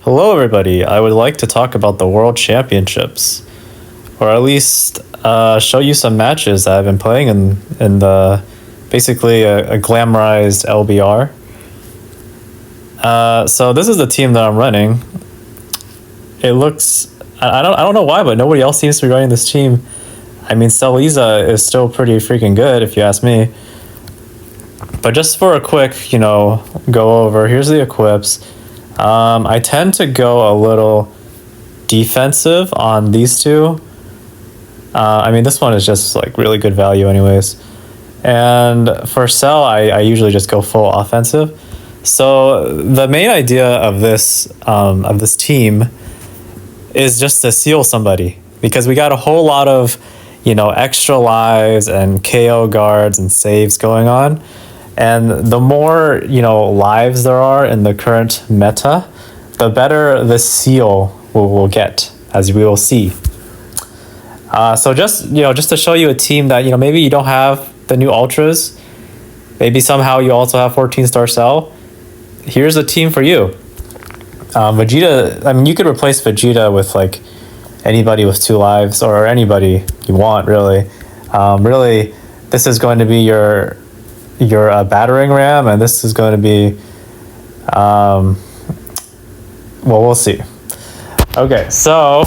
Hello, everybody. I would like to talk about the World Championships, or at least show you some matches that I've been playing in the basically a glamorized LBR. So this is the team that I'm running. It looks I don't know why, but nobody else seems to be running this team. I mean, Cellza is still pretty freaking good if you ask me. But just for a quick, go over, here's the equips. I tend to go a little defensive on these two. I mean, this one is just like really good value anyways. And for Cell, I usually just go full offensive. So the main idea of this team is just to seal somebody, because we got a whole lot of, extra lives and KO guards and saves going on. And the more, lives there are in the current meta, the better the seal will get, as we will see. So just to show you a team that, maybe you don't have the new Ultras, maybe somehow you also have 14-star Cell, here's a team for you. Vegeta, I mean, you could replace Vegeta with, like, anybody with 2 lives, or anybody you want, really. Really, this is going to be your battering ram, and this is going to be, well, we'll see. Okay, so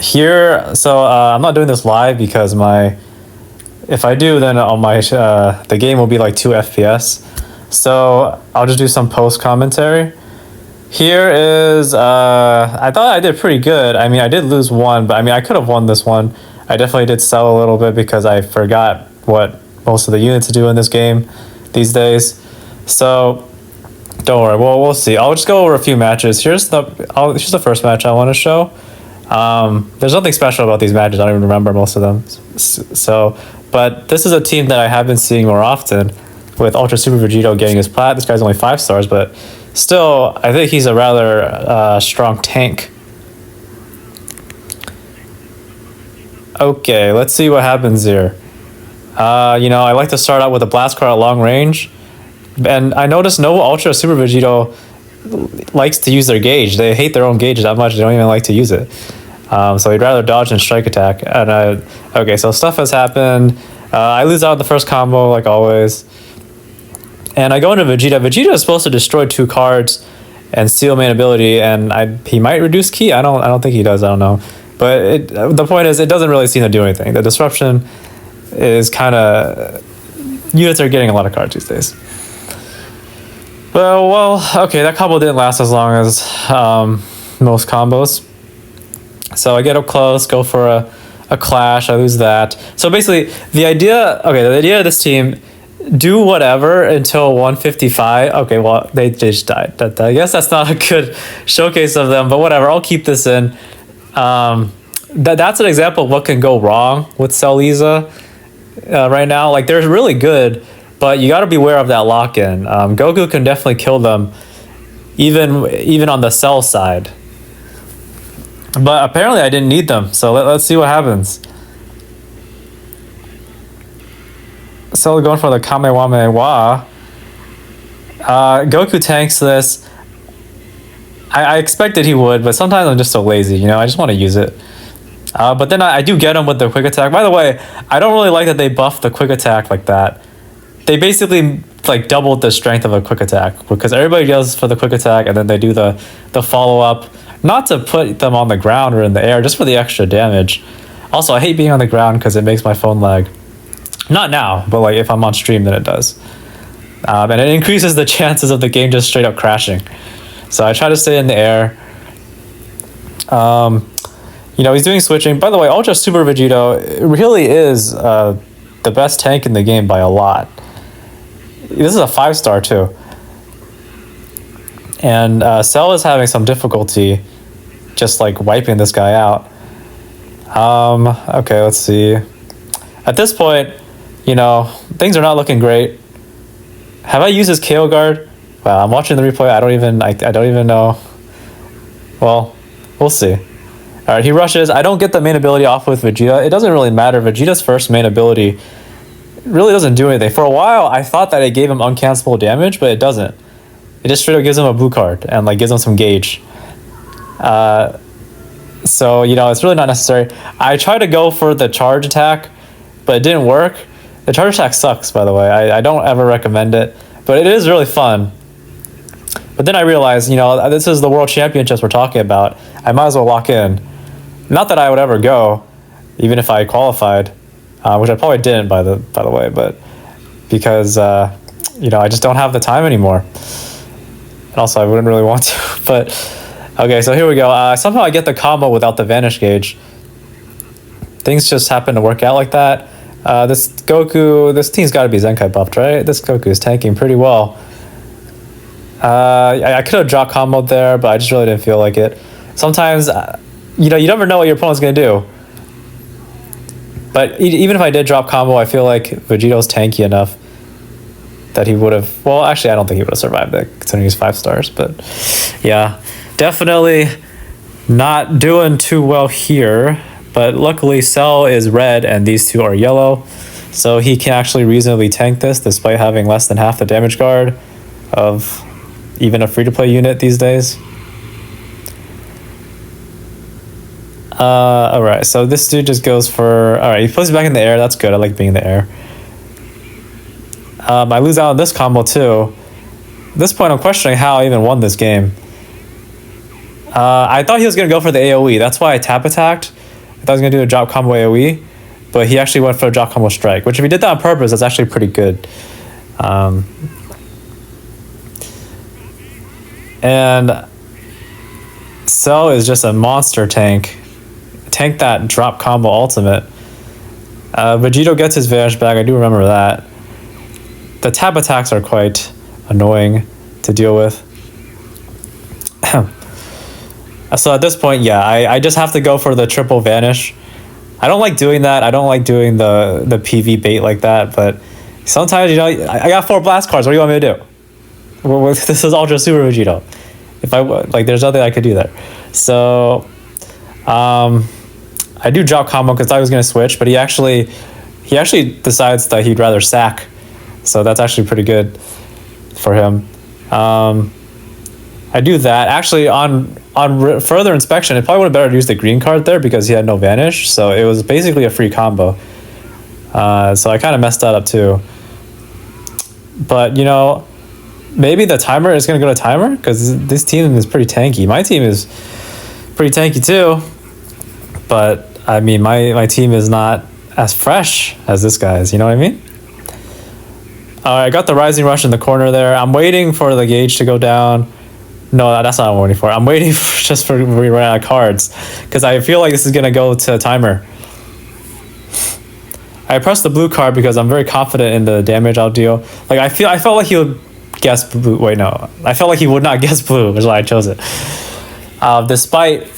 here, I'm not doing this live because if I do, then on the game will be like 2 FPS. So I'll just do some post commentary. Here is, I thought I did pretty good. I mean, I did lose one, but I mean, I could have won this one. I definitely did sell a little bit because I forgot what most of the units do in this game these days. So don't worry, we'll see. I'll just go over a few matches. Here's the first match I want to show. There's nothing special about these matches. I don't even remember most of them. So, but this is a team that I have been seeing more often, with Ultra Super Vegito getting his plat. This guy's only 5 stars, but still, I think he's a rather strong tank. Okay, let's see what happens here. I like to start out with a blast card at long range. And I noticed no Ultra Super Vegito likes to use their gauge. They hate their own gauge that much, they don't even like to use it. So he'd rather dodge than strike attack. And okay, so stuff has happened. I lose out in the first combo, like always. And I go into Vegeta. Vegeta is supposed to destroy 2 cards and steal main ability, and he might reduce ki. I don't think he does. I don't know. But the point is, it doesn't really seem to do anything. The disruption is kind of, units are getting a lot of cards these days. Well, okay, that combo didn't last as long as most combos. So I get up close, go for a clash, I lose that. So basically, the idea of this team, do whatever until 155. Okay, well, they just died. I guess that's not a good showcase of them, but whatever, I'll keep this in. That's an example of what can go wrong with Cellza right now. Like, they're really good, but you got to be aware of that lock-in. Goku can definitely kill them, even on the Cell side. But apparently I didn't need them, so let's see what happens. Cell going for the Kamewame-wa. Goku tanks this. I expected he would, but sometimes I'm just so lazy, I just want to use it. But then I do get him with the quick attack. By the way, I don't really like that they buffed the quick attack like that. They basically like doubled the strength of a quick attack, because everybody goes for the quick attack and then they do the follow-up, not to put them on the ground or in the air, just for the extra damage. Also, I hate being on the ground because it makes my phone lag. Not now, but like if I'm on stream, then it does. And it increases the chances of the game just straight up crashing. So I try to stay in the air. He's doing switching. By the way, Ultra Super Vegito really is the best tank in the game by a lot. This is a 5-star too. And Cell is having some difficulty just like wiping this guy out. Okay, let's see. At this point, things are not looking great. Have I used his KO guard? Wow, I'm watching the replay. I don't even know. Well, we'll see. All right, he rushes. I don't get the main ability off with Vegeta. It doesn't really matter. Vegeta's first main ability really doesn't do anything. For a while, I thought that it gave him uncancelable damage, but it doesn't. It just straight up gives him a blue card and like gives him some gauge. So, you know, it's really not necessary. I tried to go for the charge attack, but it didn't work. The charge attack sucks, by the way. I don't ever recommend it, but it is really fun. But then I realized, you know, this is the World Championships we're talking about. I might as well lock in. Not that I would ever go, even if I qualified, which I probably didn't, by the way, but because, you know, I just don't have the time anymore. And also, I wouldn't really want to, but... Okay, so here we go. Somehow I get the combo without the Vanish Gauge. Things just happen to work out like that. This team's got to be Zenkai buffed, right? This Goku is tanking pretty well. I could have drop comboed there, but I just really didn't feel like it. Sometimes, you know, you never know what your opponent's going to do. But even if I did drop combo, I feel like Vegito's tanky enough that he would have... Well, actually, I don't think he would have survived it, considering he's 5 stars. But, yeah, definitely not doing too well here. But luckily, Cell is red, and these two are yellow. So he can actually reasonably tank this, despite having less than half the damage guard of even a free-to-play unit these days. Alright, so this dude just goes for... Alright, he puts it back in the air. That's good. I like being in the air. I lose out on this combo too. At this point, I'm questioning how I even won this game. I thought he was going to go for the AoE. That's why I tap attacked. I thought he was going to do a drop combo AoE. But he actually went for a drop combo strike. Which if he did that on purpose, that's actually pretty good. And Cell is just a monster tank. Tank that drop combo ultimate. Vegito gets his Vanish back. I do remember that. The tap attacks are quite annoying to deal with. So at this point, yeah, I just have to go for the triple Vanish. I don't like doing that. I don't like doing the PV bait like that. But sometimes, you know, I got 4 blast cards. What do you want me to do? Well, this is Ultra Super Vegito. If I like, there's nothing I could do there. So, I do drop combo because I was gonna switch, but he actually decides that he'd rather sack. So that's actually pretty good for him. I do that. Actually, on further inspection, it probably would have better to use the green card there because he had no Vanish. So it was basically a free combo. So I kind of messed that up too. But, you know, maybe the timer is going to go to timer because this team is pretty tanky. My team is pretty tanky too. But, I mean, my team is not as fresh as this guy's. You know what I mean? I got the Rising Rush in the corner there. I'm waiting for the gauge to go down. No, that's not what I'm waiting for. I'm waiting just for we run out of cards because I feel like this is going to go to timer. I pressed the blue card because I'm very confident in the damage I'll deal. Like I felt like he would guess blue. Wait, no. I felt like he would not guess blue, which is why I chose it. Despite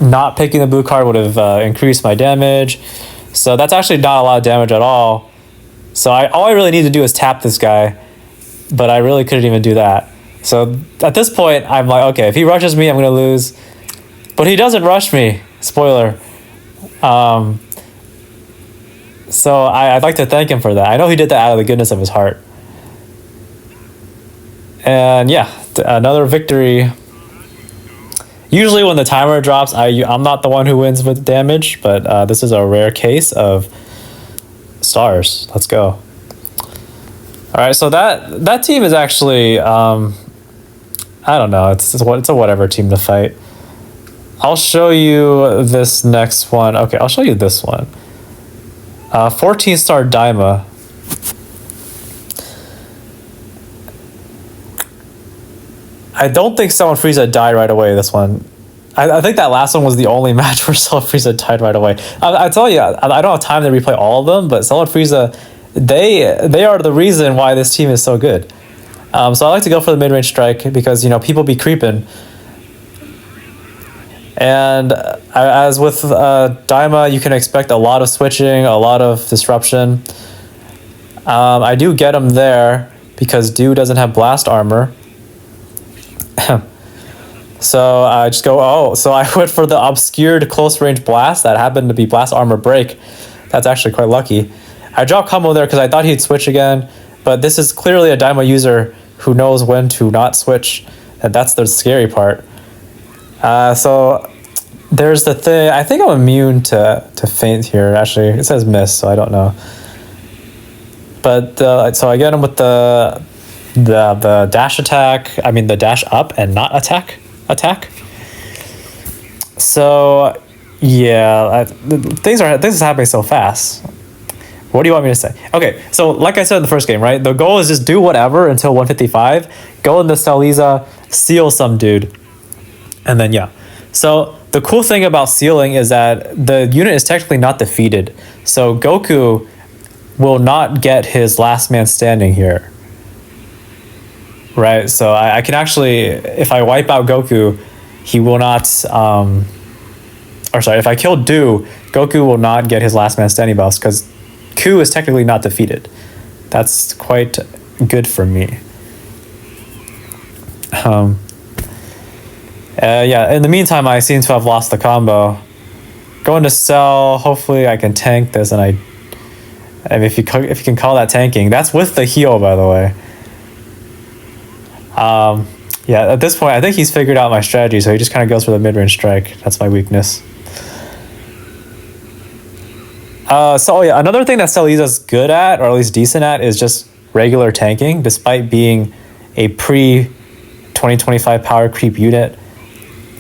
not picking the blue card would have increased my damage. So that's actually not a lot of damage at all. So all I really need to do is tap this guy, but I really couldn't even do that. So at this point, I'm like, okay, if he rushes me, I'm going to lose. But he doesn't rush me. Spoiler. So I'd like to thank him for that. I know he did that out of the goodness of his heart. And yeah, another victory. Usually when the timer drops, I'm not the one who wins with damage, but this is a rare case of stars. Let's go. All right, so that team is actually, I don't know. It's a whatever team to fight. I'll show you this next one. Okay, I'll show you this one. 14-star Daima. I don't think Cell and Frieza died right away this one. I think that last one was the only match where Cell and Frieza died right away. I tell you, I don't have time to replay all of them, but Cell and Frieza, they are the reason why this team is so good. So I like to go for the mid-range strike because, you know, people be creeping. And as with Daima, you can expect a lot of switching, a lot of disruption. I do get him there because dude doesn't have blast armor. So I just go, so I went for the obscured close range blast that happened to be blast armor break. That's actually quite lucky. I dropped combo there because I thought he'd switch again, but this is clearly a Daima user who knows when to not switch, and that's the scary part. So there's the thing. I think I'm immune to feint here. Actually, it says miss, so I don't know. But so I get him with the dash attack. I mean the dash up and not attack. So yeah, things is happening so fast. What do you want me to say? Okay, so like I said in the first game, right? The goal is just do whatever until 155. Go into Cellza, seal some dude, and then yeah. So the cool thing about sealing is that the unit is technically not defeated. So Goku will not get his last man standing here. Right? So I can actually, if I wipe out Goku, he will not, or sorry, if I kill Do, Goku will not get his last man standing buffs because Ku is technically not defeated. That's quite good for me. Yeah, in the meantime, I seem to have lost the combo. Going to Cell, hopefully I can tank this, and I mean, if you can call that tanking, that's with the heal, by the way. Yeah, at this point, I think he's figured out my strategy, so he just kind of goes for the mid-range strike. That's my weakness. So yeah, another thing that Cellza's good at, or at least decent at, is just regular tanking, despite being a pre-2025 power creep unit.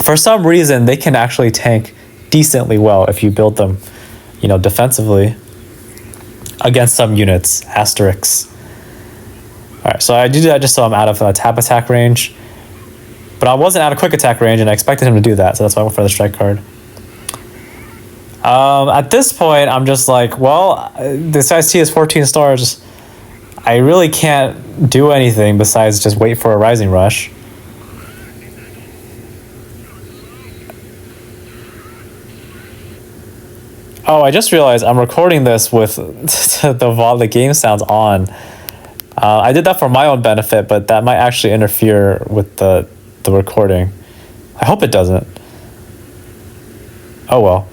For some reason, they can actually tank decently well if you build them, you know, defensively against some units, asterisks. All right, so I do that just so I'm out of tap attack range. But I wasn't out of quick attack range, and I expected him to do that, so that's why I went for the strike card. At this point, I'm just like, well, this guy's T is 14 stars. I really can't do anything besides just wait for a Rising Rush. Oh, I just realized I'm recording this with the game sounds on. I did that for my own benefit, but that might actually interfere with the recording. I hope it doesn't. Oh well.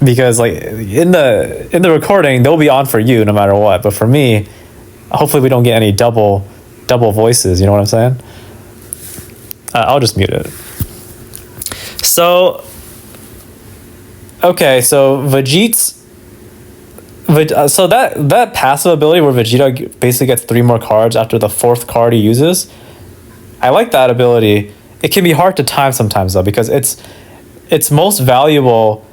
Because like in the recording, they'll be on for you no matter what. But for me, hopefully we don't get any double voices. You know what I'm saying? I'll just mute it. So, okay, so so that passive ability where Vegeta basically gets 3 more cards after the 4th card he uses, I like that ability. It can be hard to time sometimes though, because it's most valuable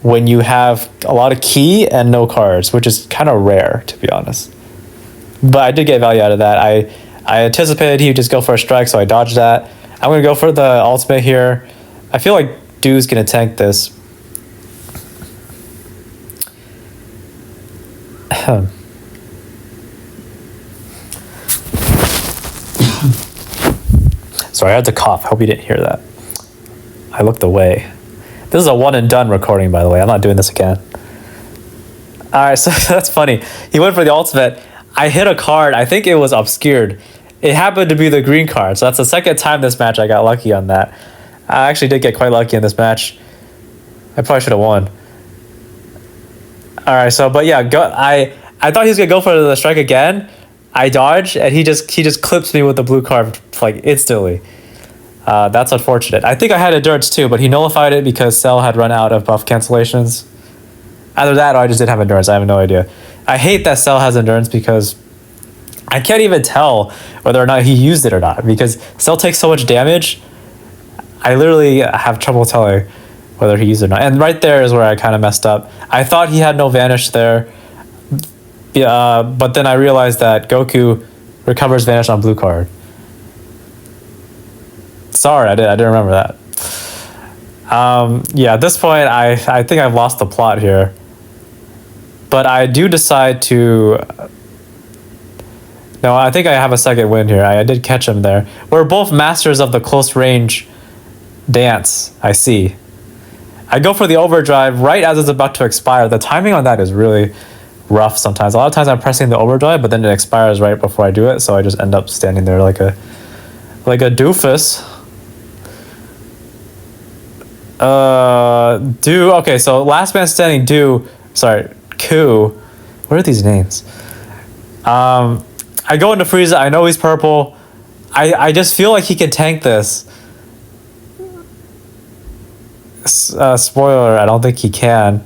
when you have a lot of ki and no cards, which is kind of rare, to be honest. But I did get value out of that. I anticipated he would just go for a strike, so I dodged that. I'm going to go for the ultimate here. I feel like Doo's going to tank this. Sorry, I had to cough. Hope you didn't hear that. I looked away. This is a one and done recording, by the way. I'm not doing this again. All right, so that's funny. He went for the ultimate. I hit a card. I think it was obscured. It happened to be the green card. So that's the second time this match I got lucky on that. I actually did get quite lucky in this match. I probably should have won. All right, so but yeah, I thought he was gonna go for the strike again. I dodged, and he just clips me with the blue card like instantly. That's unfortunate. I think I had endurance too, but he nullified it because Cell had run out of buff cancellations. Either that or I just didn't have endurance. I have no idea. I hate that Cell has endurance because I can't even tell whether or not he used it or not because Cell takes so much damage. I literally have trouble telling whether he used it or not. And right there is where I kind of messed up. I thought he had no vanish there. But then I realized that Goku recovers vanish on blue card. Sorry, I didn't remember that. Yeah, at this point, I think I've lost the plot here. But I do decide to... No, I think I have a second win here. I did catch him there. We're both masters of the close range dance, I see. I go for the overdrive right as it's about to expire. The timing on that is really rough sometimes. A lot of times I'm pressing the overdrive, but then it expires right before I do it, so I just end up standing there like a doofus. Okay, so last man standing Ku What are these names? I go into Frieza. I know he's purple. I just feel like he can tank this. Spoiler, I don't think he can.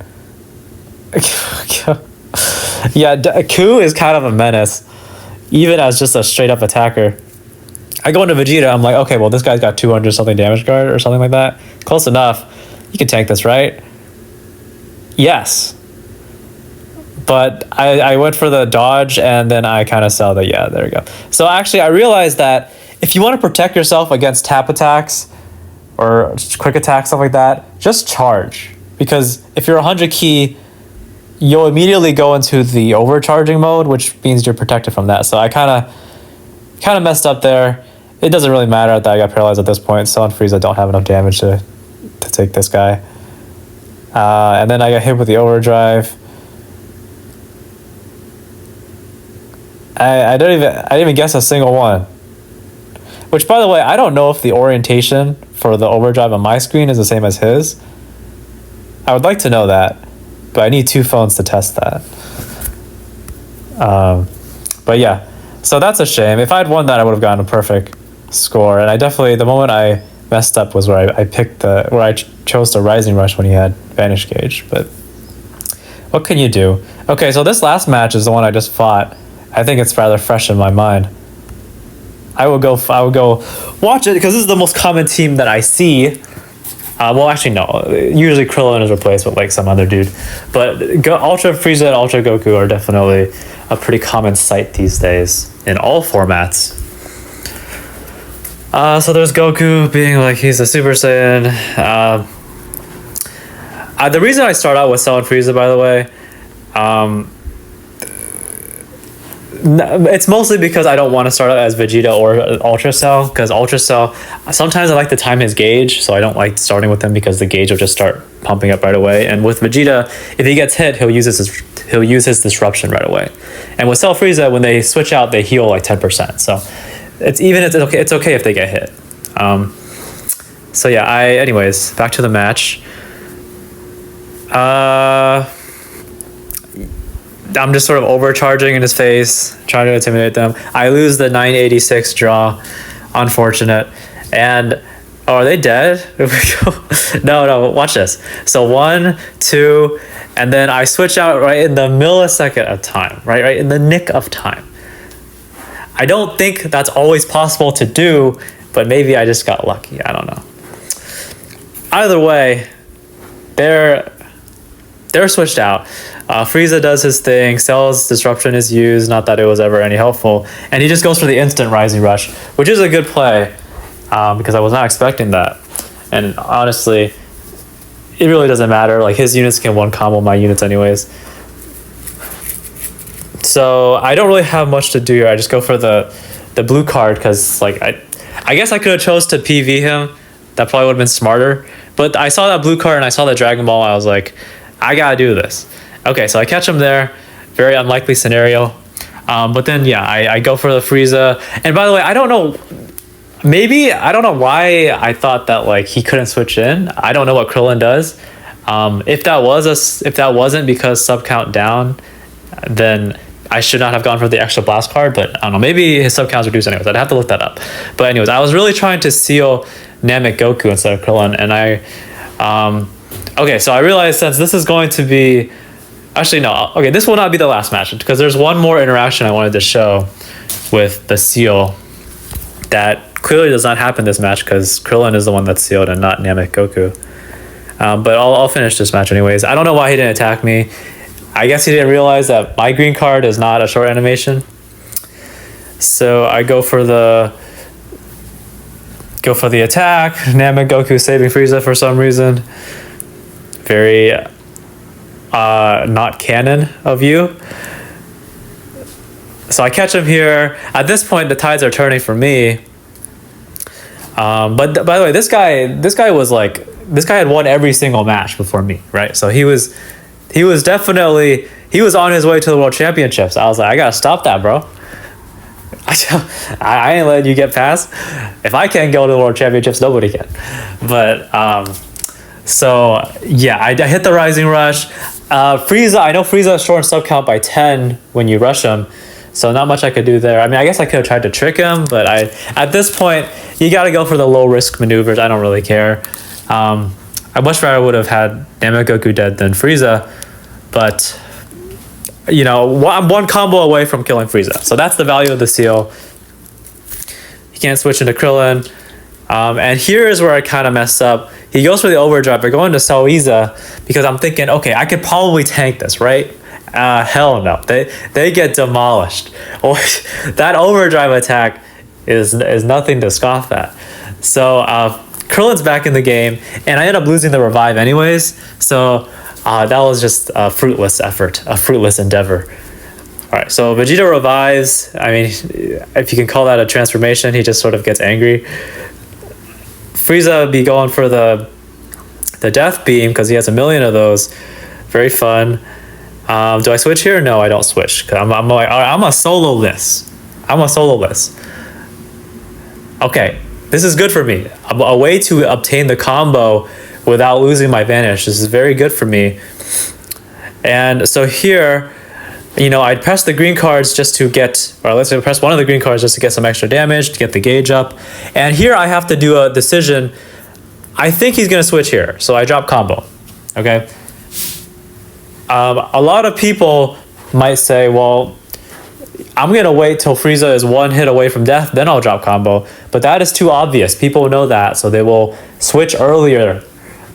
Yeah, Ku is kind of a menace, even as just a straight up attacker. I go into Vegeta, I'm like, okay, well, this guy's got 200 something damage guard or something like that. Close enough. You can tank this, right? Yes. But I went for the dodge, and then I kind of saw that, yeah, there we go. So actually, I realized that if you want to protect yourself against tap attacks or quick attacks, stuff like that, just charge. Because if you're 100 key, you'll immediately go into the overcharging mode, which means you're protected from that. So I kind of messed up there. It doesn't really matter that I got paralyzed at this point. Cell and Frieza don't have enough damage to take this guy. And then I got hit with the overdrive. I didn't even guess a single one. Which, by the way, I don't know if the orientation for the overdrive on my screen is the same as his. I would like to know that, but I need 2 phones to test that. But yeah, so that's a shame. If I'd won that, I would have gotten a perfect score. And I definitely, the moment I messed up was where I picked where I chose the Rising Rush when he had Vanish Gauge. But what can you do? Okay, so this last match is the one I just fought. I think it's rather fresh in my mind. I would go watch it because this is the most common team that I see. Well, actually, no. Usually Krillin is replaced with like some other dude. But Ultra Frieza and Ultra Goku are definitely a pretty common sight these days in all formats. So there's Goku being like he's a Super Saiyan. The reason I start out with Cell and Frieza, by the way, it's mostly because I don't want to start out as Vegeta or Ultra Cell, because Ultra Cell, sometimes I like to time his gauge, so I don't like starting with him because the gauge will just start pumping up right away. And with Vegeta, if he gets hit, he'll use his disruption right away. And with Cell Frieza, when they switch out, they heal like 10%. So it's okay if they get hit. So yeah, anyways, back to the match. I'm just sort of overcharging in his face, trying to intimidate them. I lose the 986 draw. Unfortunate. And, oh, are they dead? No, watch this. So 1, 2, and then I switch out right in the millisecond of time, right in the nick of time. I don't think that's always possible to do, but maybe I just got lucky. I don't know. Either way, they're switched out. Frieza does his thing. Cell's disruption is used. Not that it was ever any helpful. And he just goes for the instant Rising Rush, which is a good play because I was not expecting that. And honestly, it really doesn't matter. Like his units can one combo my units anyways. So I don't really have much to do here. I just go for the blue card because like I guess I could have chose to PV him. That probably would have been smarter. But I saw that blue card and I saw the Dragon Ball. And I was like, I gotta do this. Okay, so I catch him there. Very unlikely scenario. But then, yeah, I go for the Frieza. And by the way, I don't know. Maybe, I don't know why I thought that like he couldn't switch in. I don't know what Krillin does. If that wasn't because sub count down, then I should not have gone for the extra blast card. But I don't know. Maybe his sub count's reduced anyways. I'd have to look that up. But anyways, I was really trying to seal Namek Goku instead of Krillin. And okay, so I realized since this is going to be... Actually, no. Okay, this will not be the last match because there's one more interaction I wanted to show with the seal that clearly does not happen this match because Krillin is the one that's sealed and not Namek Goku. But I'll finish this match anyways. I don't know why he didn't attack me. I guess he didn't realize that my green card is not a short animation. So I go for the attack. Namek Goku saving Frieza for some reason. Very not canon of you. So I catch him here. At this point, the tides are turning for me. But by the way, this guy was like, this guy had won every single match before me, right? So he was definitely, he was on his way to the World Championships. I was like, I gotta stop that, bro. I ain't letting you get past. If I can't go to the World Championships, nobody can. But so yeah, I hit the Rising Rush. Frieza, I know Frieza is short in sub count by 10 when you rush him, so not much I could do there. I mean, I guess I could have tried to trick him, but at this point, you got to go for the low risk maneuvers. I don't really care. I much rather would have had Namegoku dead than Frieza, but you know, I'm one combo away from killing Frieza, so that's the value of the seal. He can't switch into Krillin, and here is where I kind of messed up. He goes for the overdrive, but going to Cellza because I'm thinking, okay, I could probably tank this, right? Hell no, they get demolished. That overdrive attack is nothing to scoff at. So Krillin's back in the game, and I ended up losing the revive anyways. So that was just a fruitless effort, a fruitless endeavor. All right, so Vegeta revives. I mean, if you can call that a transformation, he just sort of gets angry. Frieza would be going for the death beam because he has a million of those. Very fun. Do I switch here? No, I don't switch. Cause I'm a solo-less. I'm a solo-less. Okay, this is good for me. A way to obtain the combo without losing my vanish. This is very good for me. And so here, you know, I'd press the green cards just to get, or let's say press one of the green cards just to get some extra damage, to get the gauge up. And here I have to do a decision. I think he's going to switch here. So I drop combo. Okay. A lot of people might say, well, I'm going to wait till Frieza is one hit away from death, then I'll drop combo. But that is too obvious. People know that, so they will switch earlier.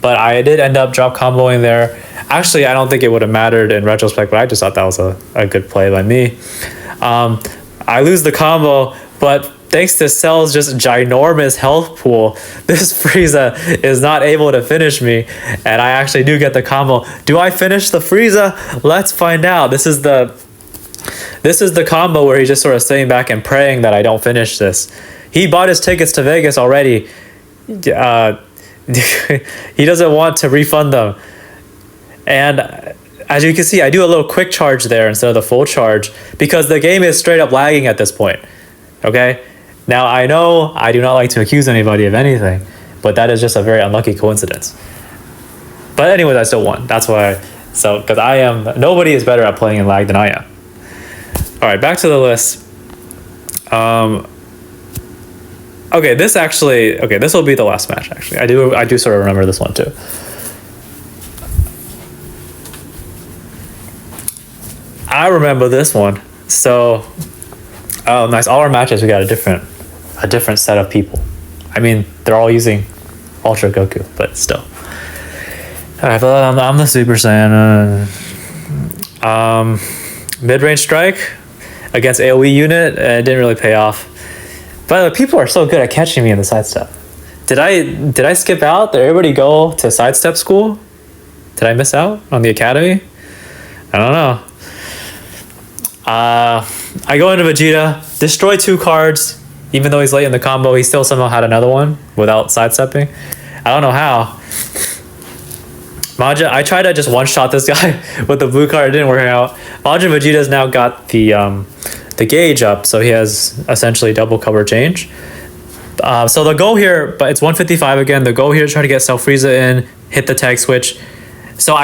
But I did end up drop comboing there. Actually, I don't think it would have mattered in retrospect, but I just thought that was a good play by me. I lose the combo, but thanks to Cell's just ginormous health pool, this Frieza is not able to finish me, and I actually do get the combo. Do I finish the Frieza? Let's find out. This is the combo where he's just sort of sitting back and praying that I don't finish this. He bought his tickets to Vegas already. He doesn't want to refund them. And as you can see, I do a little quick charge there instead of the full charge because the game is straight up lagging at this point. Okay? Now, I know I do not like to accuse anybody of anything, but that is just a very unlucky coincidence. But anyways, I still won. That's why. So, because nobody is better at playing in lag than I am. All right, back to the list. Okay, this will be the last match, actually. I do sort of remember this one, too. I remember this one. So, oh, nice. All our matches, we got a different set of people. I mean, they're all using Ultra Goku, but still. All right, but I'm the Super Saiyan. Mid-range strike against AoE unit. It didn't really pay off. But people are so good at catching me in the sidestep. Did I skip out? Did everybody go to sidestep school? Did I miss out on the academy? I don't know. I go into Vegeta, destroy 2 cards. Even though he's late in the combo, he still somehow had another one without sidestepping. I don't know how. I tried to just one-shot this guy with the blue card. It didn't work out. Majin Vegeta's now got the gauge up, so he has essentially double cover change. So the goal here, but it's 155 again. The goal here is try to get Cell Frieza in, hit the tag switch. So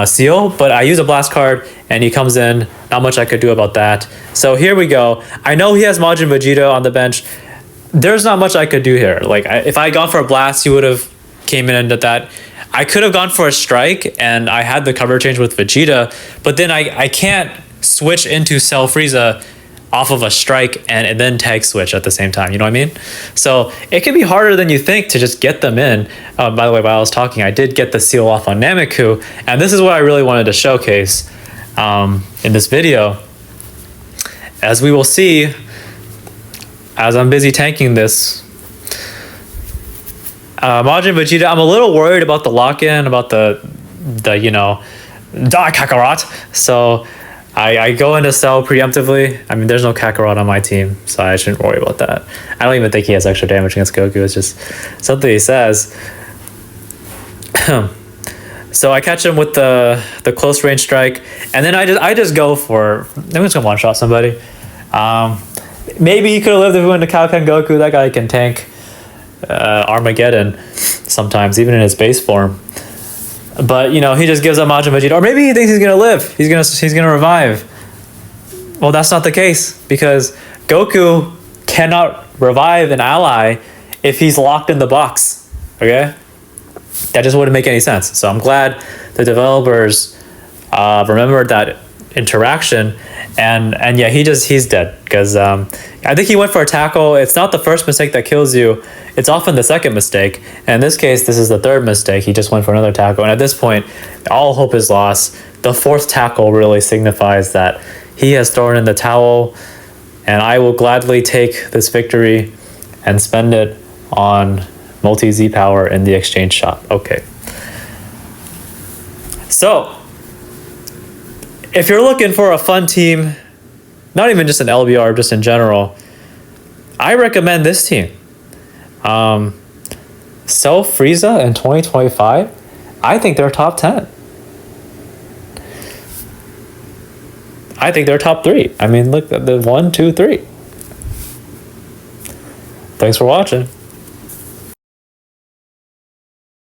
seal, but I use a blast card and he comes in. Not much I could do about that. So here we go. I know he has Majin Vegeta on the bench. There's not much I could do here. Like if I had gone for a blast, he would have came in and did that. I could have gone for a strike and I had the cover change with Vegeta, but then I can't switch into Cell Frieza off of a strike and then tag switch at the same time. You know what I mean? So it can be harder than you think to just get them in. By the way, while I was talking, I did get the seal off on Nameku, and this is what I really wanted to showcase in this video. As we will see, as I'm busy tanking this, Majin Vegeta, I'm a little worried about the lock-in, about the Die Kakarot. So I go into Cell preemptively. I mean, there's no Kakarot on my team, so I shouldn't worry about that. I don't even think he has extra damage against Goku. It's just something he says. So I catch him with the close range strike, and then I just go for, I'm just gonna one shot somebody. Maybe he could have lived if we went to Kaioken Goku. That guy can tank Armageddon sometimes, even in his base form. But you know, he just gives up Majin Vegeta, or maybe he thinks he's gonna live. He's gonna revive. Well, that's not the case because Goku cannot revive an ally if he's locked in the box. Okay, that just wouldn't make any sense. So I'm glad the developers remembered that interaction, and yeah, he's dead because I think he went for a tackle. It's not the first mistake that kills you. It's often the second mistake. And in this case, this is the third mistake. He just went for another tackle. And at this point, all hope is lost. The fourth tackle really signifies that he has thrown in the towel. And I will gladly take this victory and spend it on multi-Z power in the exchange shop. Okay. So, if you're looking for a fun team, not even just an LBR, just in general, I recommend this team. Cell Frieza in 2025, I think they're top 10. I think they're top 3. I mean, look at the 1, 2, 3. Thanks for watching.